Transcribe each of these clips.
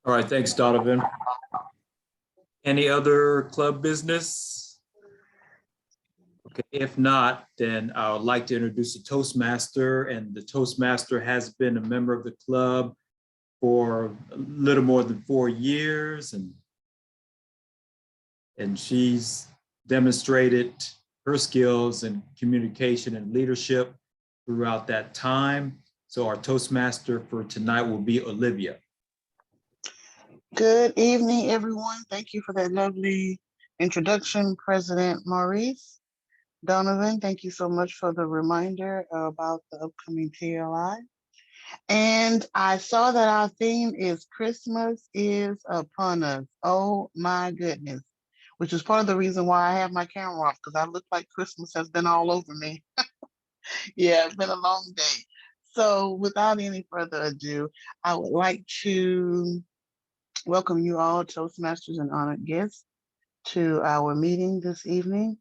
All right, thanks, Donovan. Any other club business? Okay, if not, then I would like to introduce a Toastmaster, and the Toastmaster has been a member of the club for a little more than 4 years, and she's demonstrated her skills in communication and leadership throughout that time. So our Toastmaster for tonight will be Olivia. Good evening, everyone. Thank you for that lovely introduction, President Maurice. Donovan, thank you so much for the reminder about the upcoming TLI. And I saw that our theme is Christmas is upon us. Oh my goodness. Which is part of the reason why I have my camera off, because I look like Christmas has been all over me. Yeah, it's been a long day. So without any further ado, I would like to welcome you all, Toastmasters and honored guests, to our meeting this evening,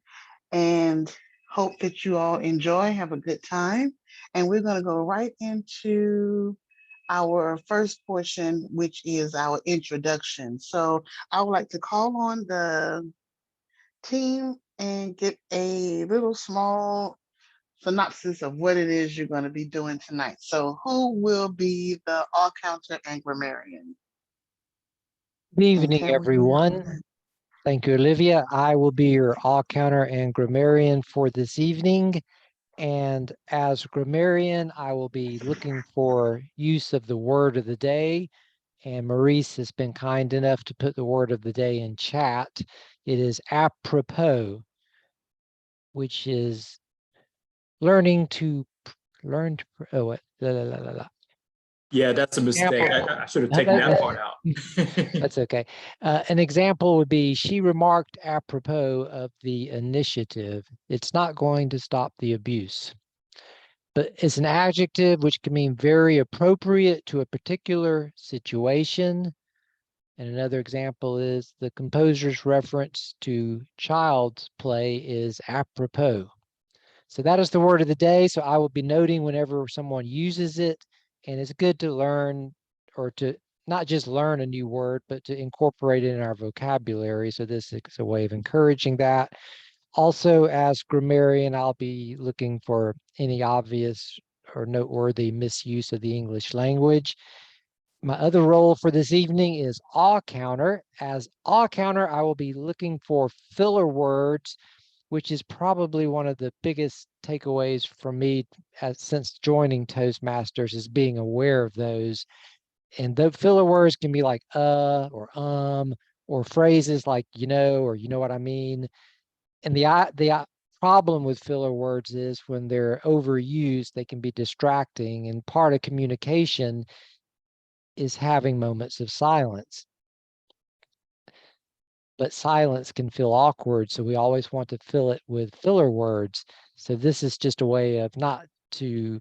and hope that you all enjoy, have a good time. And we're going to go right into our first portion, which is our introduction. So I would like to call on the team and get a little small synopsis of what it is you're going to be doing tonight. So who will be the all counter and grammarian? Good evening, everyone. Thank you, Olivia. I will be your all counter and grammarian for this evening. And as grammarian, I will be looking for use of the word of the day. And Maurice has been kind enough to put the word of the day in chat. It is apropos, which is learn to, oh, what? Yeah, that's a mistake. I should have taken that part out. That's okay. An example would be, she remarked apropos of the initiative, it's not going to stop the abuse. But it's an adjective which can mean very appropriate to a particular situation. And another example is the composer's reference to child's play is apropos. So that is the word of the day. So I will be noting whenever someone uses it, and it's good to learn, or to not just learn a new word, but to incorporate it in our vocabulary. So this is a way of encouraging that. Also, as grammarian, I'll be looking for any obvious or noteworthy misuse of the English language. My other role for this evening is all counter. As all counter, I will be looking for filler words, which is probably one of the biggest takeaways for me since joining Toastmasters, is being aware of those. And the filler words can be like or phrases like or you know what I mean. And the problem with filler words is when they're overused, they can be distracting. And part of communication is having moments of silence. But silence can feel awkward, so we always want to fill it with filler words. So this is just a way of not to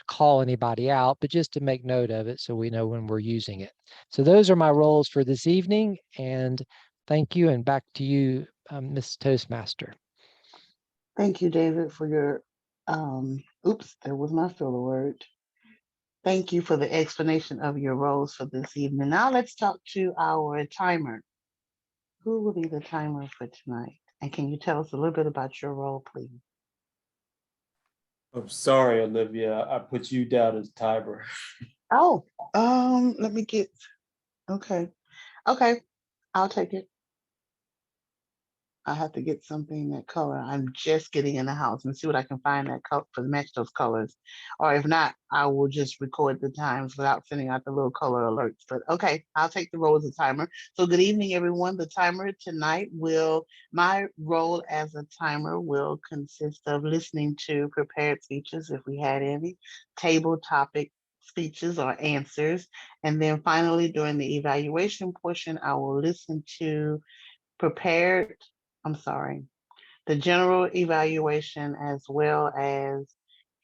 call anybody out, but just to make note of it so we know when we're using it. So those are my roles for this evening, and thank you, and back to you, Ms. Toastmaster. Thank you, David, for your, oops, there was my filler word. Thank you for the explanation of your roles for this evening. Now let's talk to our timer. Who will be the timer for tonight? And can you tell us a little bit about your role, please? I'm sorry, Olivia. I put you down as timer. Oh, let me get, okay, I'll take it. I have to get something that color. I'm just getting in the house and see what I can find that color to match those colors. Or if not, I will just record the times without sending out the little color alerts. But okay, I'll take the role as a timer. So good evening, everyone. The timer tonight my role as a timer will consist of listening to prepared speeches, if we had any, table topic speeches or answers. And then finally, during the evaluation portion, I will listen to the general evaluation as well as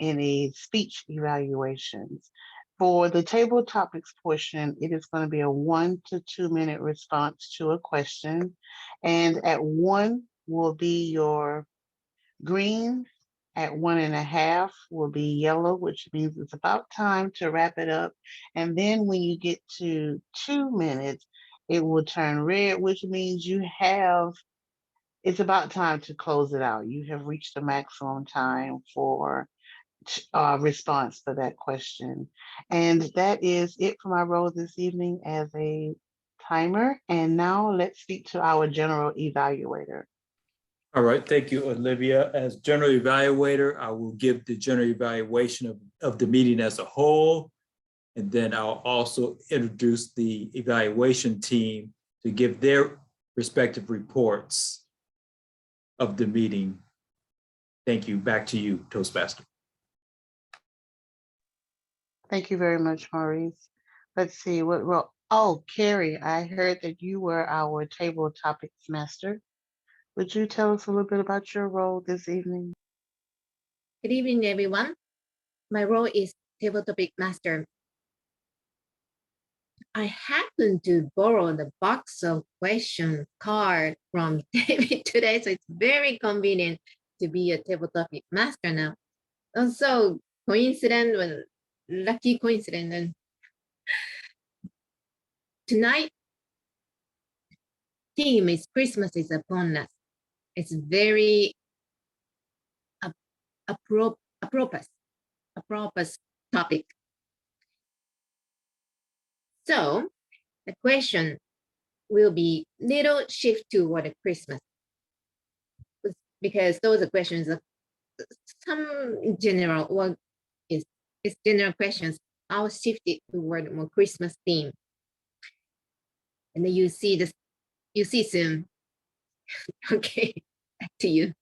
any speech evaluations. For the table topics portion, it is going to be a 1 to 2 minute response to a question. And at 1 will be your green, at 1.5 will be yellow, which means it's about time to wrap it up. And then when you get to 2 minutes, it will turn red, which means it's about time to close it out. You have reached the maximum time for response for that question. And that is it for my role this evening as a timer. And now let's speak to our general evaluator. All right, thank you, Olivia. As general evaluator, I will give the general evaluation of the meeting as a whole. And then I'll also introduce the evaluation team to give their respective reports of the meeting. Thank you. Back to you, Toastmaster. Thank you very much, Maurice. Let's see what role. Oh, Carrie, I heard that you were our table topics master. Would you tell us a little bit about your role this evening? Good evening, everyone. My role is table topic master. I happen to borrow the box of question card from David today, so it's very convenient to be a table topic master now. Also, lucky coincidence. And tonight, theme is Christmas is upon us. It's very apropos topic. So the question will be little shift toward Christmas, because those are questions of some general, or it's general questions. I'll shift it toward more Christmas theme, and then you see soon. Okay, back to you.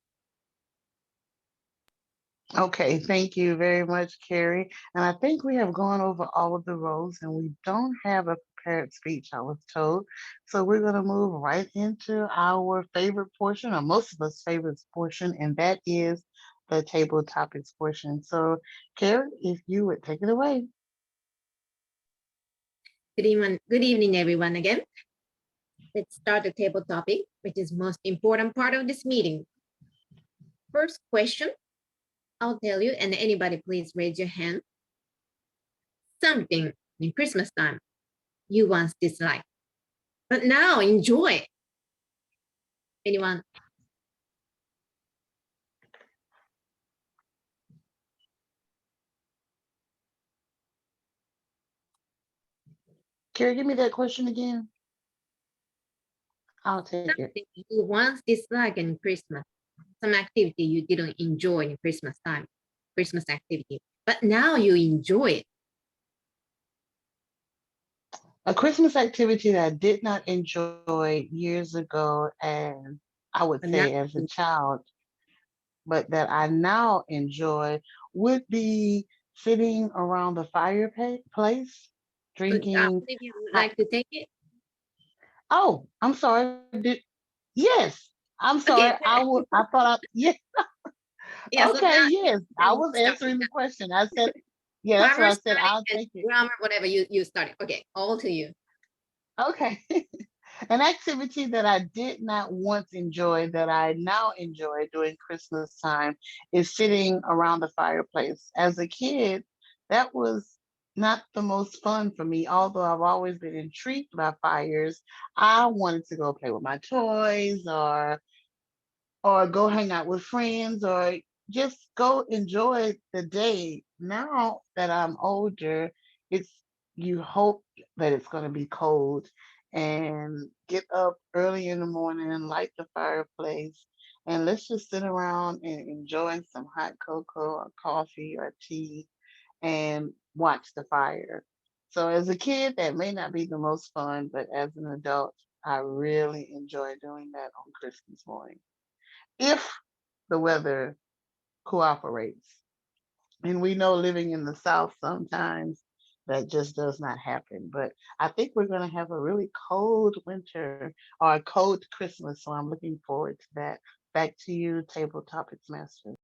Okay, thank you very much, Carrie. And I think we have gone over all of the roles and we don't have a prepared speech, I was told. So we're going to move right into our favorite portion, or most of us' favorite portion, and that is the table topics portion. So Carrie, if you would take it away. Good evening, everyone again. Let's start the table topic, which is most important part of this meeting. First question, I'll tell you, and anybody please raise your hand. Something in Christmas time you once disliked, but now enjoy. Anyone? Carrie, give me that question again. I'll take it. Something you once disliked in Christmas, some activity you didn't enjoy in Christmas time, Christmas activity, but now you enjoy it. A Christmas activity that I did not enjoy years ago, and I would say as a child, but that I now enjoy would be sitting around the fireplace, drinking. If you would like to take it. Oh, I'm sorry. Yes, I'm sorry. Okay. I thought yeah. Yeah, Okay, so yes. I was answering the question. I said, yeah, that's what I said. I'll take it. Grammar, whatever you started. Okay, all to you. Okay. An activity that I did not once enjoy that I now enjoy during Christmas time is sitting around the fireplace. As a kid, that was not the most fun for me. Although I've always been intrigued by fires, I wanted to go play with my toys or go hang out with friends or just go enjoy the day. Now that I'm older, it's you hope that it's going to be cold and get up early in the morning and light the fireplace and let's just sit around and enjoy some hot cocoa or coffee or tea and watch the fire. So as a kid, that may not be the most fun, but as an adult, I really enjoy doing that on Christmas morning if the weather cooperates. And we know living in the South, sometimes that just does not happen. But I think we're going to have a really cold winter or a cold Christmas. So I'm looking forward to that. Back to you, Table Topics Master.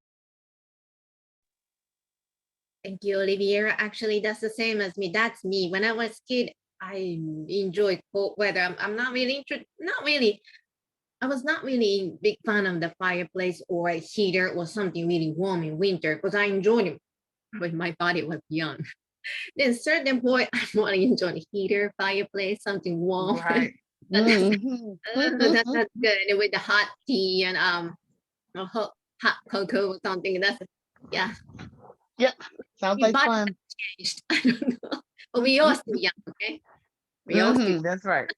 Thank you, Oliviera. Actually, that's the same as me. That's me. When I was a kid, I enjoyed cold weather. I'm not really I was not really big fan of the fireplace or a heater or something really warm in winter because I enjoyed it when my body was young. Then certain point, I want to enjoy the heater, fireplace, something warm. Right. That's Mhm. good. And with the hot tea and a hot cocoa or something. That's yeah. Yep. Sounds Your like body fun. changed. I don't know. But we all still young, okay? We all still That's right.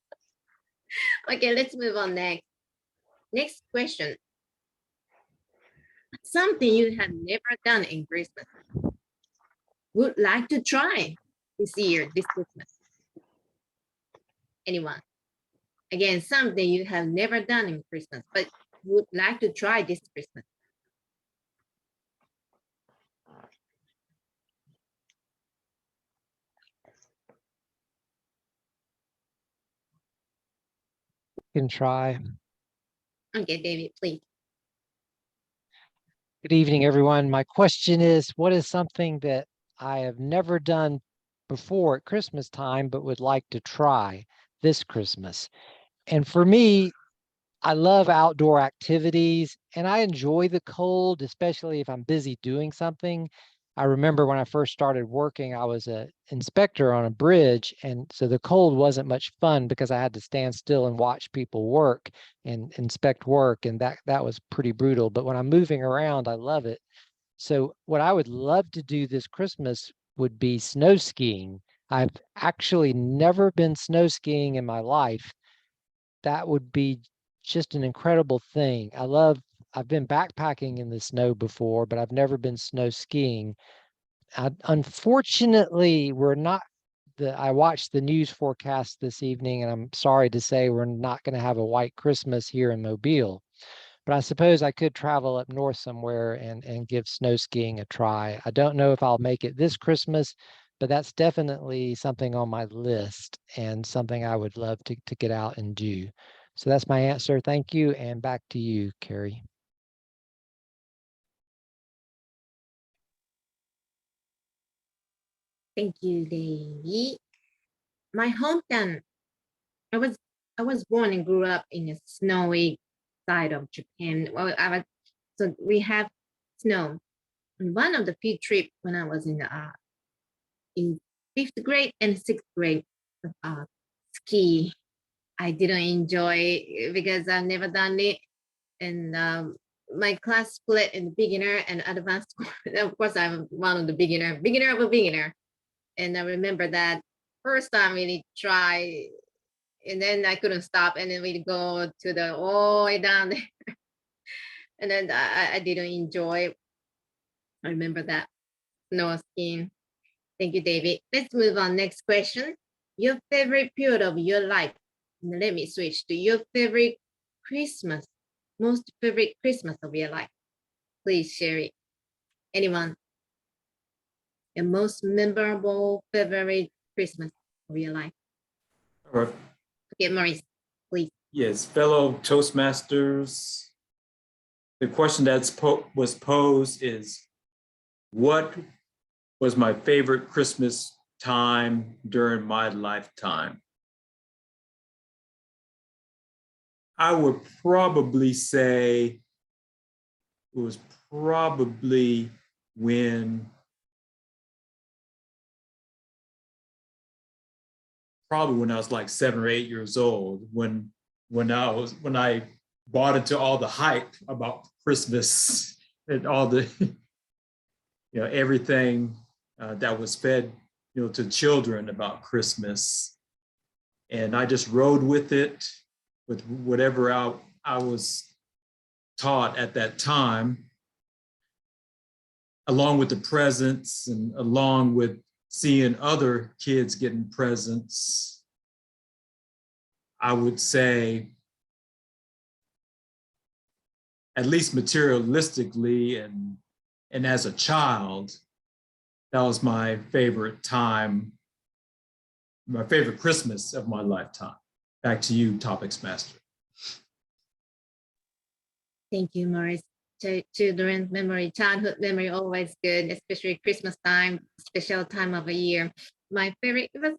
okay. Let's move on next. Next question. Something you have never done in Christmas. Would like to try this year, this Christmas. Anyone? Again, something you have never done in Christmas, but would like to try this Christmas. Can try. Okay, David, please. Good evening, everyone. My question is, what is something that I have never done before at Christmas time, but would like to try this Christmas? And for me, I love outdoor activities and I enjoy the cold, especially if I'm busy doing something. I remember when I first started working, I was an inspector on a bridge. And so the cold wasn't much fun because I had to stand still and watch people work and inspect work. And that was pretty brutal. But when I'm moving around, I love it. So what I would love to do this Christmas would be snow skiing. I've actually never been snow skiing in my life. That would be just an incredible thing. I've been backpacking in the snow before, but I've never been snow skiing. Unfortunately, I watched the news forecast this evening, and I'm sorry to say we're not going to have a white Christmas here in Mobile. But I suppose I could travel up north somewhere and give snow skiing a try. I don't know if I'll make it this Christmas, but that's definitely something on my list and something I would love to get out and do. So that's my answer. Thank you. And back to you, Carrie. Thank you, David. My hometown, I was I was born and grew up in a snowy side of Japan. Well, so we have snow. And one of the few trips when I was in fifth grade and sixth grade ski, I didn't enjoy it because I've never done it. And my class split in beginner and advanced. Of course, I'm one of the beginner of a beginner. And I remember that first time we try, and then I couldn't stop, and then we go to the all the way down there, and then I didn't enjoy. I remember that snow skiing. Thank you, David. Let's move on. Next question. Your favorite period of your life. Let me switch to your favorite Christmas, most favorite Christmas of your life. Please share it. Anyone? Your most memorable favorite Christmas of your life. All right. Okay, Maurice, please. Yes, fellow Toastmasters. The question was posed is, what was my favorite Christmas time during my lifetime? I would probably say it was probably when I was like 7 or 8 years old, when I bought into all the hype about Christmas and all the everything that was fed to children about Christmas, and I just rode with it, with whatever I was taught at that time, along with the presents and along with seeing other kids getting presents. I would say, at least materialistically and as a child, that was my favorite time, my favorite Christmas of my lifetime. Back to you, Topics Master. Thank you, Maurice. Children's memory, childhood memory, always good, especially Christmas time, special time of the year. My favorite, it was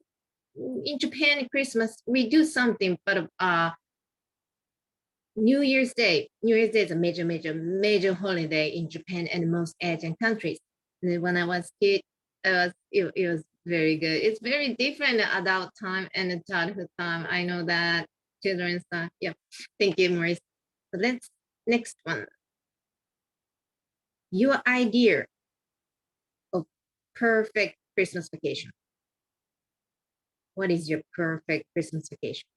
in Japan, Christmas, we do something, but New Year's Day. New Year's Day is a major holiday in Japan and most Asian countries. And then when I was kid, it was very good. It's very different adult time and the childhood time. I know that children's time. Yeah. Thank you, Maurice. So let's next one. Your idea of perfect Christmas vacation. What is your perfect Christmas vacation?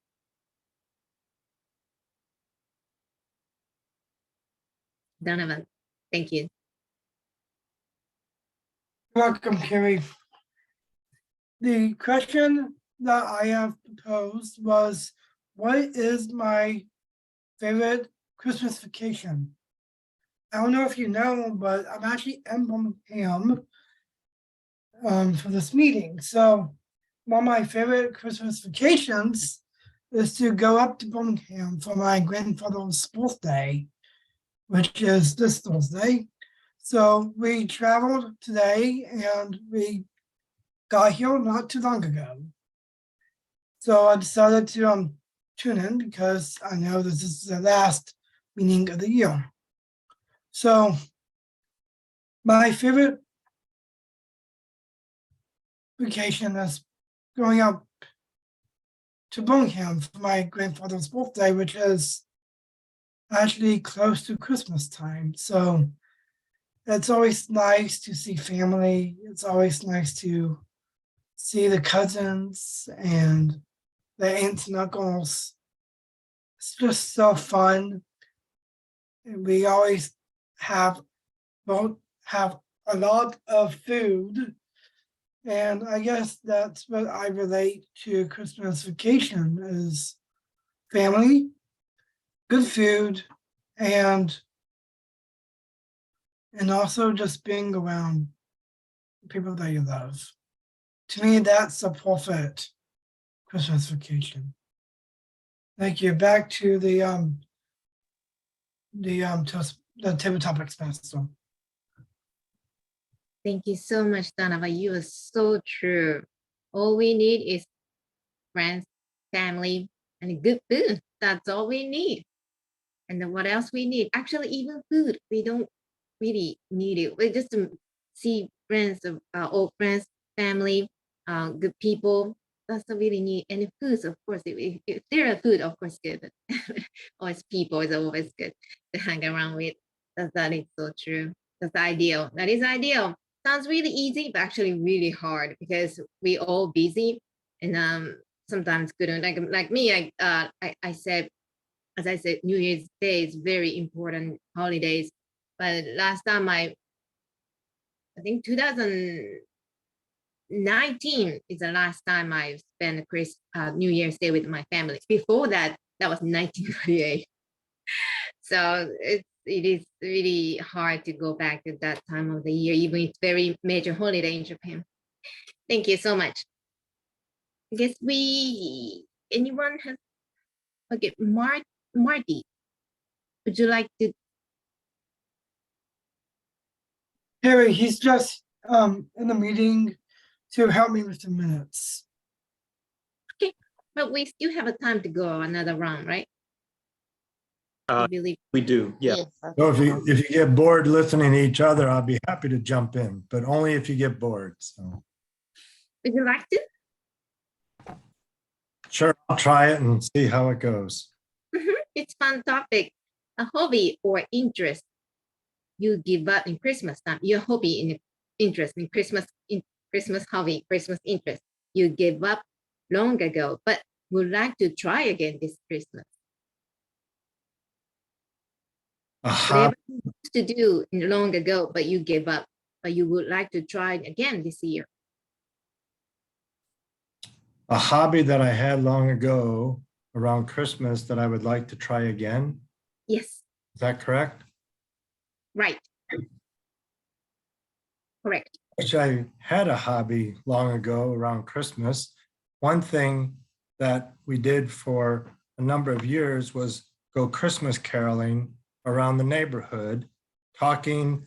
Donovan, thank you. Welcome, Carrie. The question that I have proposed was, what is my favorite Christmas vacation? I don't know if you know, but I'm actually in Birmingham for this meeting. So one of my favorite Christmas vacations is to go up to Birmingham for my grandfather's birthday, which is this Thursday. So we traveled today and we got here not too long ago. So I decided to tune in because I know this is the last meeting of the year. So my favorite vacation is going up to Birmingham for my grandfather's birthday, which is actually close to Christmas time. So it's always nice to see family. It's always nice to see the cousins and the aunts and uncles. It's just so fun. And we always both have a lot of food. And I guess that's what I relate to Christmas vacation is family, good food, and also just being around people that you love. To me, that's a perfect Christmas vacation. Thank you. Back to the table topics master. Thank you so much, Donovan. You are so true. All we need is friends, family, and good food. That's all we need. And then what else we need? Actually, even food, we don't really need it. We just to see friends, old friends, family, good people. That's what we really need. And the foods, of course, if there are food, of course, good. Always people is always good to hang around with. That is so true. That's ideal. That is ideal. Sounds really easy, but actually really hard because we all busy and sometimes couldn't like me. I said, as I said, New Year's Day is very important holidays. But last time I think 2019 is the last time I spent New Year's Day with my family. Before that, that was 1998. So it is really hard to go back to that time of the year, even it's very major holiday in Japan. Thank you so much. I guess anyone has, okay, Marty, would you like to? Harry, he's just in the meeting to help me with the minutes. Okay, but we still have a time to go another round, right? I believe We do, yeah. Yes, I So think if you get bored listening to each other, I'll be happy to jump in, but only if you get bored. So would you like to? sure, I'll try it and see how it goes. It's fun topic. A hobby or interest you give up in Christmas time. Your hobby in interest in Christmas hobby, Christmas interest you gave up long ago, but would like to try again this Christmas. Whatever you used to do long ago, but you gave up, but you would like to try again this year. A hobby that I had long ago around Christmas that I would like to try again. Yes, Is that correct? right. Correct. Which I had a hobby long ago around Christmas. One thing that we did for a number of years was go Christmas caroling around the neighborhood, talking,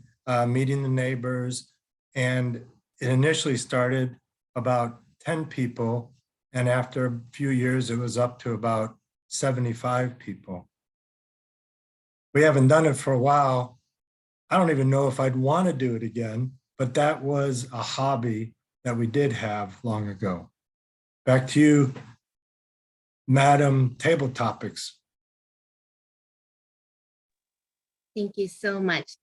meeting the neighbors. And it initially started about 10 people. And after a few years, it was up to about 75 people. We haven't done it for a while. I don't even know if I'd want to do it again, but that was a hobby that we did have long ago. Back to you, Madam Table Topics. Thank you so much.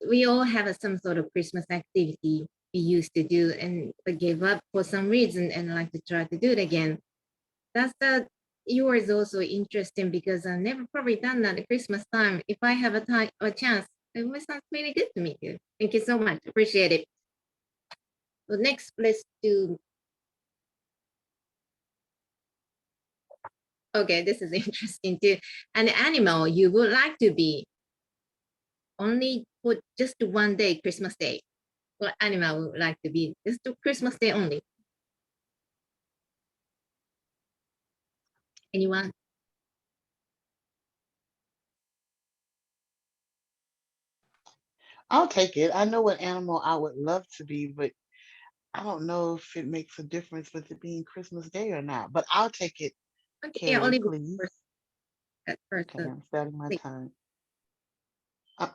We all have some sort of Christmas activity we used to do and but gave up for some reason and like to try to do it again. That's yours also interesting because I've never probably done that at Christmas time. If I have a chance, it must sound really good to me too. Thank you so much. Appreciate it. So next, let's do. Okay, this is interesting too. An animal you would like to be only for just one day, Christmas Day. What animal would like to be just to Christmas Day only? Anyone? I'll take it. I know what animal I would love to be, but I don't know if it makes a difference with it being Christmas Day or not. But I'll take it, Okay, yeah, Carrie, only please. that first. Okay, I'm starting my wait. time.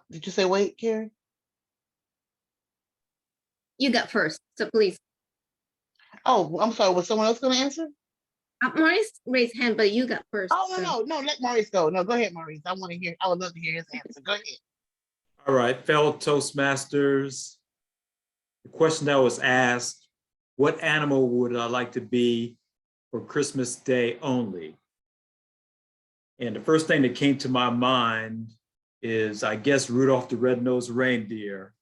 Did you say wait, Carrie? You got first, so please. Oh, I'm sorry. Was someone else going to answer? Maurice raised hand, but you got first. Oh, so- no. Let Maurice go. No, go ahead, Maurice. I want to hear. I would love to hear his answer. Go ahead. All right, fellow Toastmasters, the question that was asked, what animal would I like to be for Christmas Day only? And the first thing that came to my mind is, I guess, Rudolph the Red-Nosed Reindeer.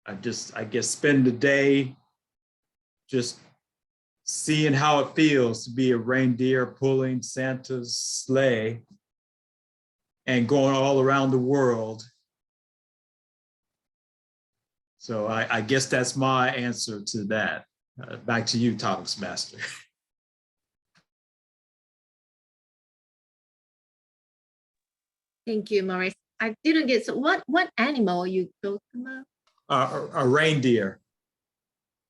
I guess, spend the day just seeing how it feels to be a reindeer pulling Santa's sleigh and going all around the world. So I guess that's my answer to that. Back to you, Topics Master. Thank you, Maurice. I didn't get, so what animal you talking about? A reindeer.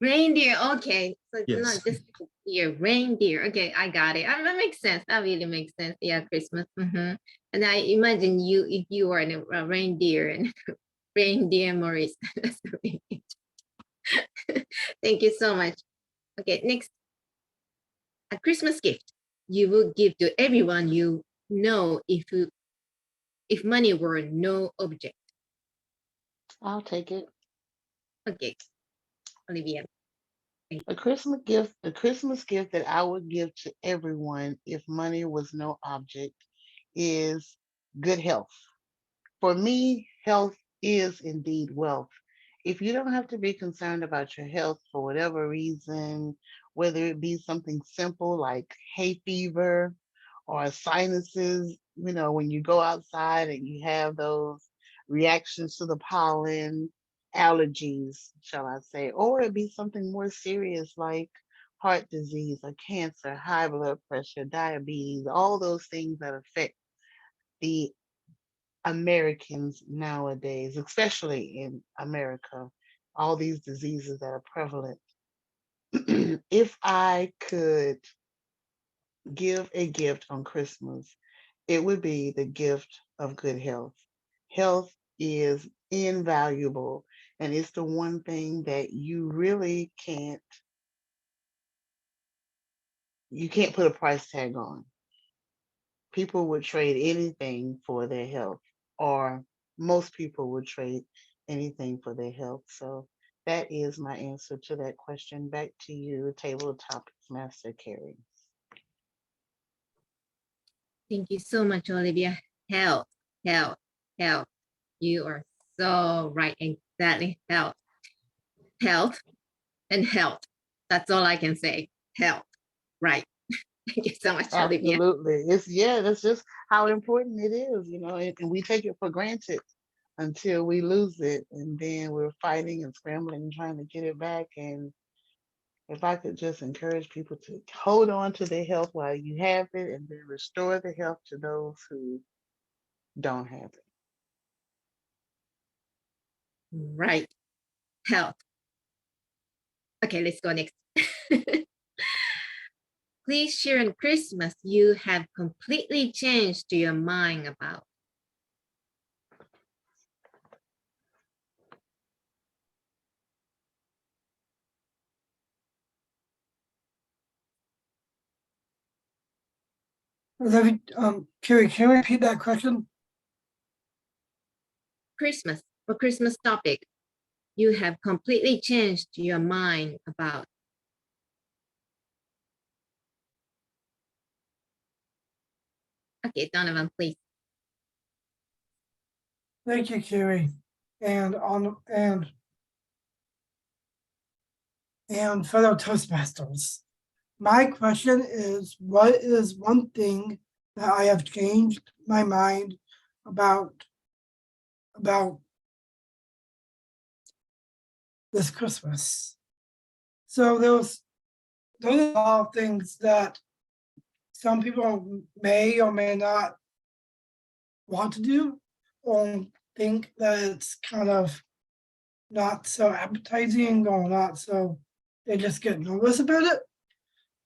Reindeer, okay. So it's Yes. not just deer, reindeer. Okay, I got it. That makes sense. That really makes sense. Yeah, Christmas. And I imagine you, if you were a reindeer and reindeer Maurice. That's really Thank you so much. Okay, next. A Christmas gift you would give to everyone you know if money were no object. I'll take it. Okay, Olivia. A Christmas gift that I would give to everyone if money was no object is good health. For me, health is indeed wealth. If you don't have to be concerned about your health for whatever reason, whether it be something simple like hay fever or sinuses, when you go outside and you have those reactions to the pollen, allergies, shall I say, or it be something more serious like heart disease or cancer, high blood pressure, diabetes, all those things that affect the Americans nowadays, especially in America, all these diseases that are prevalent. If I could give a gift on Christmas, it would be the gift of good health. Health is invaluable, and it's the one thing that you really can't put a price tag on. People would trade anything for their health, or most people would trade anything for their health. So that is my answer to that question. Back to you, Table Topics Master Carrie. Thank you so much, Olivia. Health, health, health. You are so right. Exactly. Health, health, and health. That's all I can say. Health. Right. Thank you so much, Olivia. Absolutely. That's just how important it is, and we take it for granted until we lose it. And then we're fighting and scrambling and trying to get it back. And if I could just encourage people to hold on to their health while you have it and then restore the health to those who don't have it. Right. Health. Okay, let's go next. Please share on Christmas you have completely changed your mind about. Carrie, can you repeat that question? Christmas, for Christmas topic, you have completely changed your mind about. Okay, Donovan, please. Thank you, Carrie. And fellow Toastmasters. My question is, what is one thing that I have changed my mind about this Christmas? So those are a lot of things that some people may or may not want to do, or think that it's kind of not so appetizing or not so, they just get nervous about it.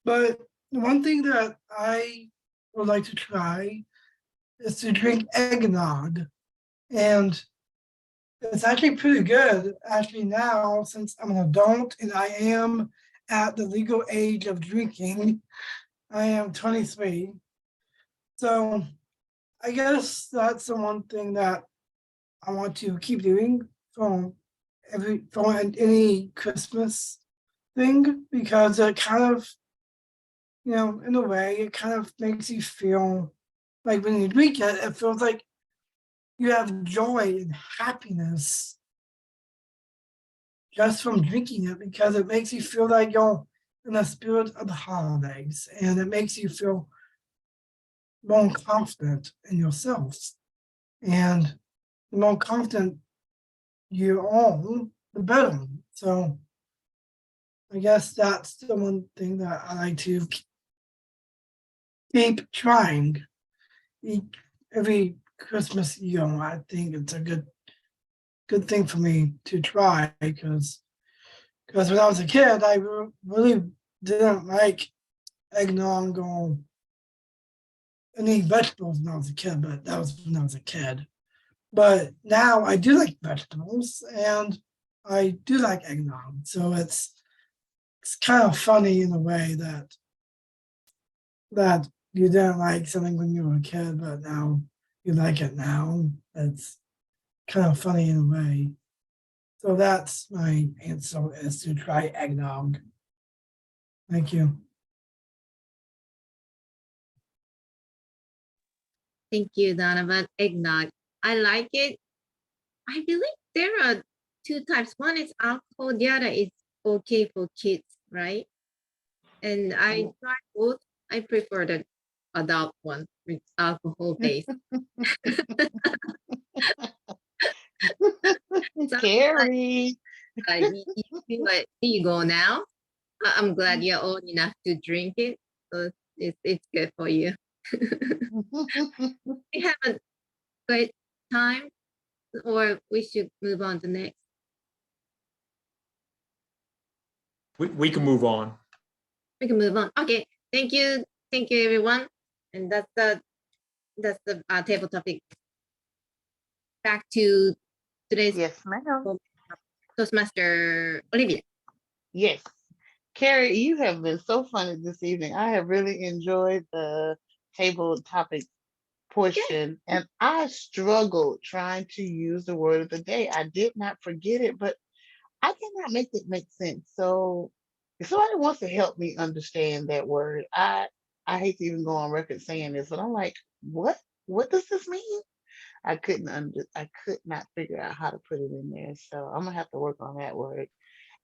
But the one thing that I would like to try is to drink eggnog. And it's actually pretty good actually now, since I'm an adult and I am at the legal age of drinking. I am 23. So I guess that's the one thing that I want to keep doing from any Christmas thing, because it kind of, in a way, it kind of makes you feel like when you drink it, it feels like you have joy and happiness just from drinking it, because it makes you feel like you're in the spirit of the holidays, and it makes you feel more confident in yourself. And the more confident you are, the better. So I guess that's the one thing that I like to keep trying. Every Christmas, I think it's a good thing for me to try, because when I was a kid, I really didn't like eggnog or any vegetables when I was a kid, but that was when I was a kid. But now I do like vegetables and I do like eggnog. So it's kind of funny in a way that you didn't like something when you were a kid, but now you like it now. It's kind of funny in a way. So that's my answer, is to try eggnog. Thank you. Thank you, Donovan. Eggnog. I like it. I believe there are two types. One is alcohol, the other is okay for kids, right? And I tried both. I prefer the adult one with alcohol base. Carrie. Here you go now. I'm glad you're old enough to drink it. So it's good for you. We have a great time, or we should move on to next. We can move on. We can move on. Okay, thank you everyone. And that's the table topic. Back to today's Yes, ma'am. Toastmaster Olivia. Yes. Carrie, you have been so funny this evening. I have really enjoyed the table topic portion, and I struggled trying to use the word of the day. I did not forget it, but I cannot make it make sense. So if somebody wants to help me understand that word, I hate to even go on record saying this, but I'm like, what does this mean? I could not figure out how to put it in there. So I'm gonna have to work on that word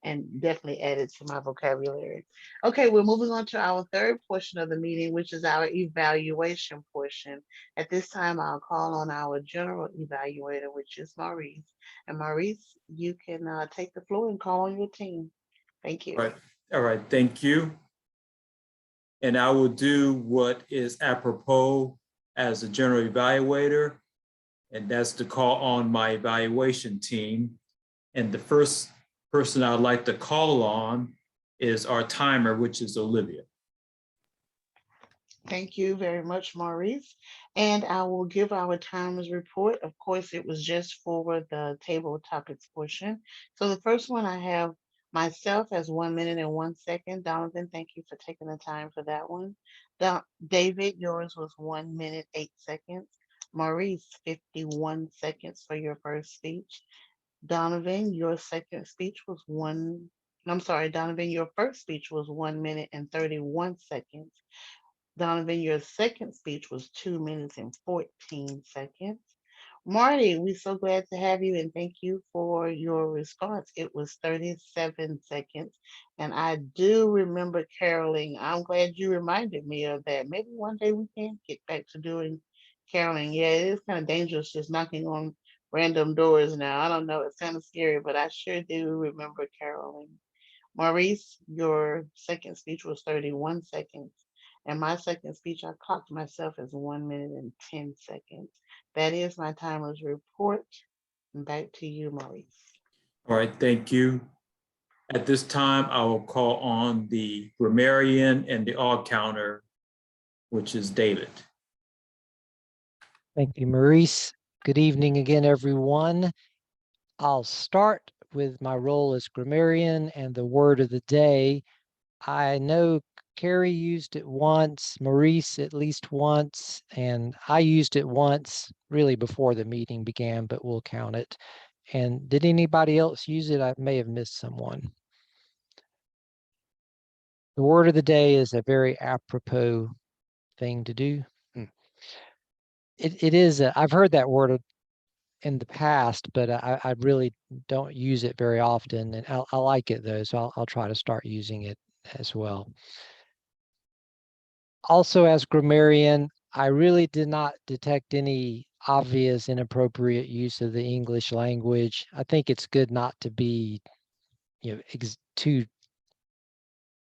and definitely add it to my vocabulary. Okay, we're moving on to our third portion of the meeting, which is our evaluation portion. At this time, I'll call on our general evaluator, which is Maurice. And Maurice, you can take the floor and call on your team. Thank you. All right, thank you. And I will do what is apropos as a general evaluator, and that's to call on my evaluation team. And the first person I'd like to call on is our timer, which is Olivia. Thank you very much, Maurice. And I will give our timers report. Of course, it was just for the table topics portion. So the first one I have Myself as 1 minute and 1 second. Donovan, thank you for taking the time for that one. David, yours was 1 minute, 8 seconds. Maurice, 51 seconds for your first speech. Donovan, your second speech was Donovan, your first speech was 1 minute and 31 seconds. Donovan, your second speech was 2 minutes and 14 seconds. Marty, we're so glad to have you and thank you for your response. It was 37 seconds. And I do remember caroling. I'm glad you reminded me of that. Maybe one day we can get back to doing caroling. Yeah, it is kind of dangerous just knocking on random doors now. I don't know, it's kind of scary, but I sure do remember caroling. Maurice, your second speech was 31 seconds. And my second speech, I clocked myself as 1 minute and 10 seconds. That is my timer's report. And back to you, Maurice. All right, thank you. At this time, I will call on the grammarian and the all counter, which is David. Thank you, Maurice. Good evening again, everyone. I'll start with my role as grammarian and the word of the day. I know Carrie used it once, Maurice at least once, and I used it once really before the meeting began, but we'll count it. And did anybody else use it? I may have missed someone. The word of the day is a very apropos thing to do. It is, I've heard that word in the past, but I really don't use it very often, and I like it though, so I'll try to start using it as well. Also, as grammarian, I really did not detect any obvious inappropriate use of the English language. I think it's good not to be, too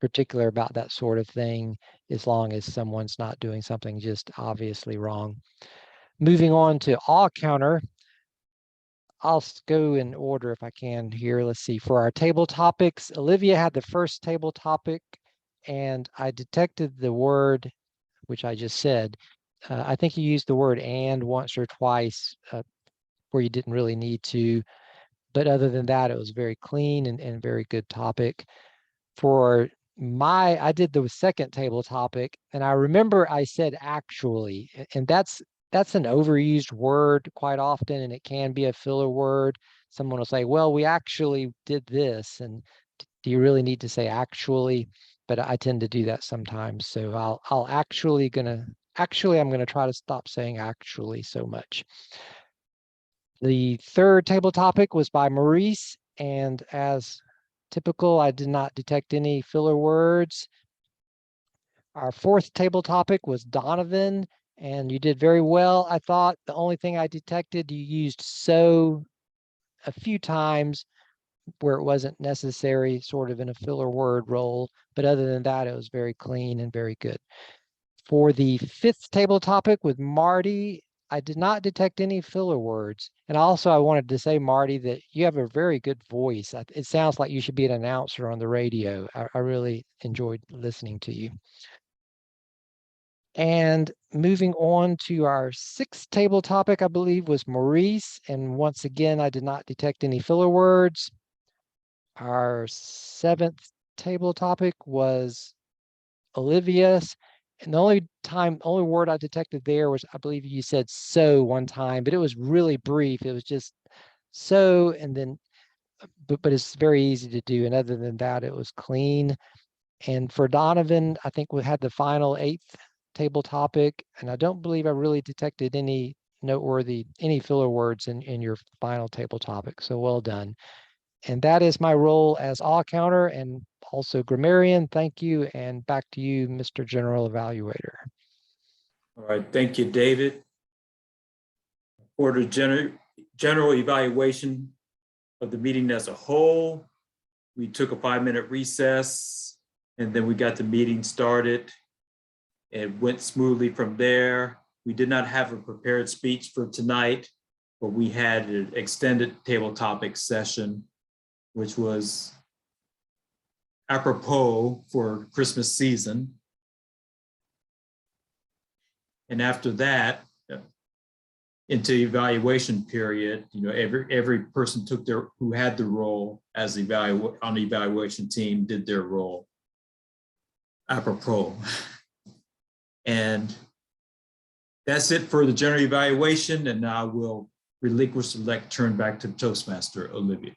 particular about that sort of thing, as long as someone's not doing something just obviously wrong. Moving on to all counter, I'll go in order if I can here. Let's see. For our table topics, Olivia had the first table topic, and I detected the word, which I just said. I think you used the word "and" once or twice where you didn't really need to. But other than that, it was very clean and very good topic. For I did the second table topic, and I remember I said "actually," and that's an overused word quite often, and it can be a filler word. Someone will say, well, we actually did this, and do you really need to say actually? But I tend to do that sometimes, so I'm gonna try to stop saying actually so much. The third table topic was by Maurice, and as typical, I did not detect any filler words. Our fourth table topic was Donovan, and you did very well. I thought the only thing I detected, you used "so" a few times where it wasn't necessary, sort of in a filler word role. But other than that, it was very clean and very good. For the fifth table topic with Marty, I did not detect any filler words. And also I wanted to say, Marty, that you have a very good voice. It sounds like you should be an announcer on the radio. I really enjoyed listening to you. And moving on to our sixth table topic, I believe, was Maurice. And once again, I did not detect any filler words. Our seventh table topic was Olivia's. And the only word I detected there was, I believe you said "so" one time, but it was really brief. It was just "so," and then, but it's very easy to do. And other than that, it was clean. And for Donovan, I think we had the final eighth table topic, and I don't believe I really detected any filler words in your final table topic. So well done. And that is my role as all counter and also grammarian. Thank you. And back to you, Mr. General Evaluator. All right, thank you, David. For the general evaluation of the meeting as a whole, we took a 5-minute recess, and then we got the meeting started. It went smoothly from there. We did not have a prepared speech for tonight, but we had an extended table topic session, which was apropos for Christmas season. And after that, into evaluation period, every person who had the role as on the evaluation team did their role. Apropos. And that's it for the general evaluation, and I will relinquish the lectern back to Toastmaster Olivia.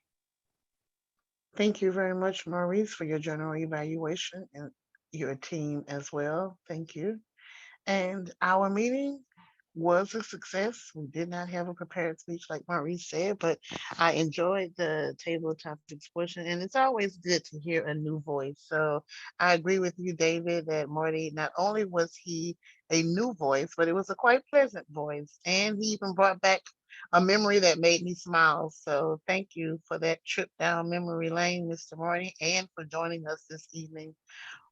Thank you very much, Maurice, for your general evaluation and your team as well. Thank you. And our meeting was a success. We did not have a prepared speech like Maurice said, but I enjoyed the table of topics portion, and it's always good to hear a new voice. So I agree with you, David, that Marty, not only was he a new voice, but it was a quite pleasant voice, and he even brought back a memory that made me smile. So thank you for that trip down memory lane, Mr. Marty, and for joining us this evening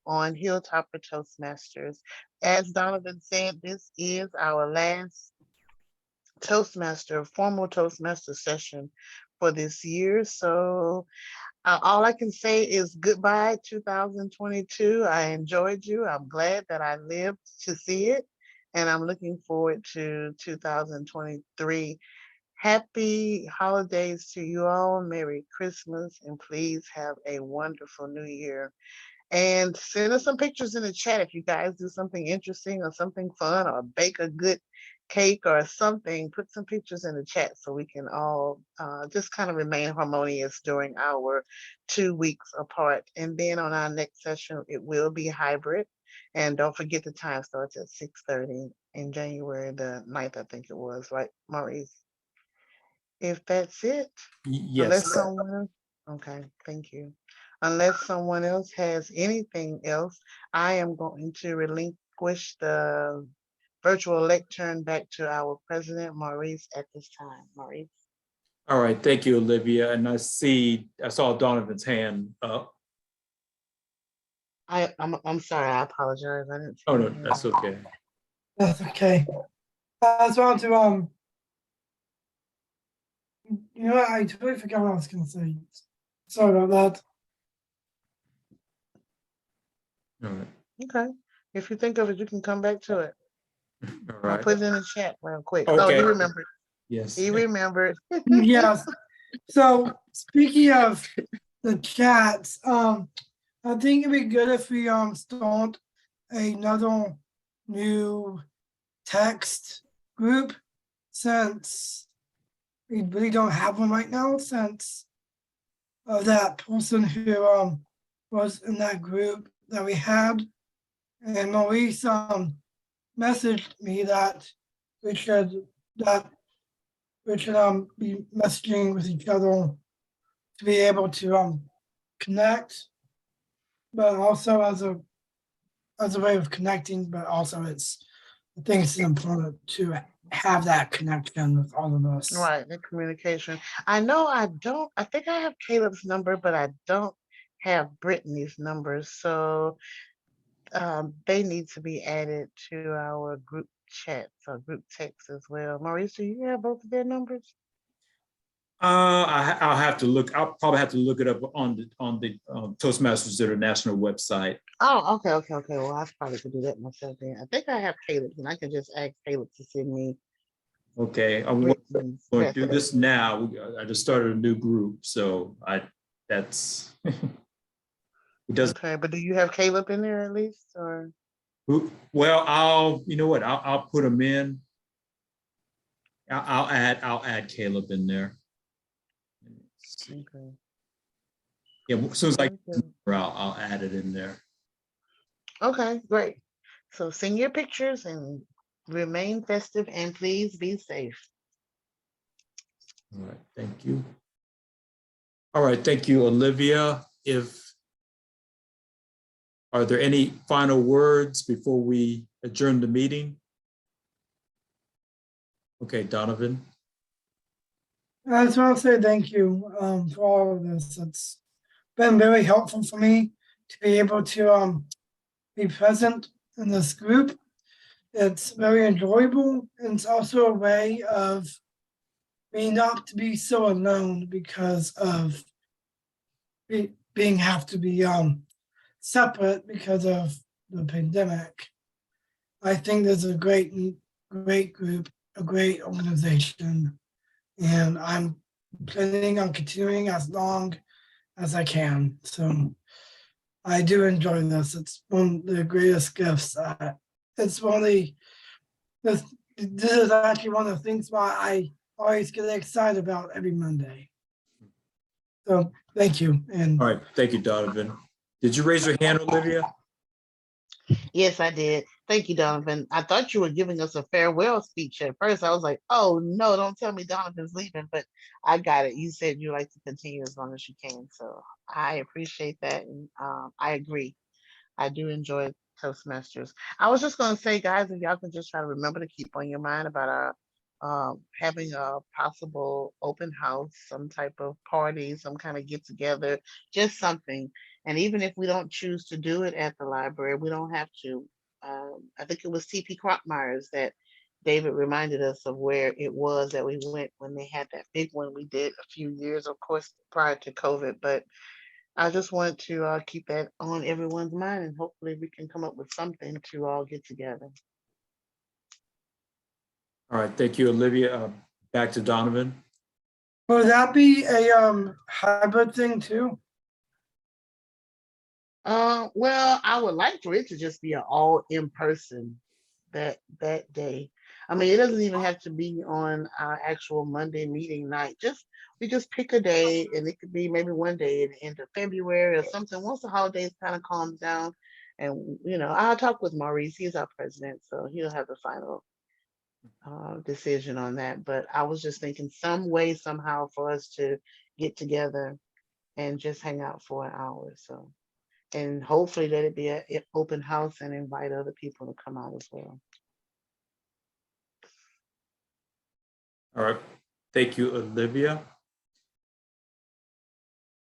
on Hilltopper Toastmasters. As Donovan said, this is our last formal Toastmaster session for this year. So all I can say is goodbye 2022. I enjoyed you. I'm glad that I lived to see it, and I'm looking forward to 2023. Happy holidays to you all. Merry Christmas, and please have a wonderful new year. And send us some pictures in the chat if you guys do something interesting or something fun, or bake a good cake or something. Put some pictures in the chat so we can all just kind of remain harmonious during our 2 weeks apart. And then on our next session, it will be hybrid. And don't forget the time starts at 6:30 in January the 9th, I think it was, right, Maurice? If that's it, unless Yes. someone, okay, thank you. Unless someone else has anything else, I am going to relinquish the virtual lectern back to our president, Maurice, at this time. Maurice. All right, thank you, Olivia. And I saw Donovan's hand up. I'm sorry, I apologize. I didn't see Oh, no, your hand. that's okay. That's okay. I just wanted to, you know what, I totally forgot what I was gonna say. Sorry about All right. Okay. If you think of it, you can come back to it. All I'll right. put it in the chat real quick. Oh, Okay. you remembered. Yes. He remembered. that. Yes. So speaking of the chats, I think it'd be good if we start another new text group, since we really don't have one right now, since of that person who was in that group that we had. And Maurice messaged me that we should be messaging with each other to be able to connect, but also as a way of connecting, but also I think it's important to have that connection with all of us. Right, the communication. I know I think I have Caleb's number, but I don't have Brittany's number. So they need to be added to our group chats or group texts as well. Maurice, do you have both of their numbers? I'll have to look. I'll probably have to look it up on the Toastmasters International website. Oh, okay. Well, I probably could do that myself then. I think I have Caleb's, and I can just ask Caleb to send me. Okay, I'm Brittany's going to do message. this now. I just started a new group, so that's it doesn't. Okay, but do you have Caleb in there at least, or? Well, you know what? I'll put them in. I'll add Caleb in there. Okay. Yeah, as soon as I Very good. I'll add it in there. Okay, great. So send your pictures and remain festive, and please be safe. All right, thank you. All right, thank you, Olivia. Are there any final words before we adjourn the meeting? Okay, Donovan. I just want to say thank you for all of this. It's been very helpful for me to be able to be present in this group. It's very enjoyable, and it's also a way of me not to be so alone because of being have to be separate because of the pandemic. I think there's a great group, a great organization. And I'm planning on continuing as long as I can. So I do enjoy this. It's one of the greatest gifts. It's one of this is actually one of the things why I always get excited about every Monday. So thank you. And All right, thank you, Donovan. Did you raise your hand, Olivia? Yes, I did. Thank you, Donovan. I thought you were giving us a farewell speech at first. I was like, oh no, don't tell me Donovan's leaving, but I got it. You said you like to continue as long as you can. So I appreciate that. And I agree. I do enjoy Toastmasters. I was just going to say, guys, if y'all can just try to remember to keep on your mind about our having a possible open house, some type of party, some kind of get together, just something. And even if we don't choose to do it at the library, we don't have to. I think it was TP Crockmeyer's that David reminded us of where it was that we went when they had that big one we did a few years, of course, prior to COVID. But I just wanted to keep that on everyone's mind, and hopefully we can come up with something to all get together. All right, thank you, Olivia. Back to Donovan. will that be a hybrid thing too? Well, I would like for it to just be an all in person that day. I mean, it doesn't even have to be on our actual Monday meeting night. We just pick a day, and it could be maybe one day at the end of February or something. Once the holidays kind of calms down, and I'll talk with Maurice. He's our president, so he'll have the final decision on that. But I was just thinking some way, somehow, for us to get together and just hang out for an hour or so. And hopefully let it be an open house and invite other people to come out as well. All right, thank you, Olivia.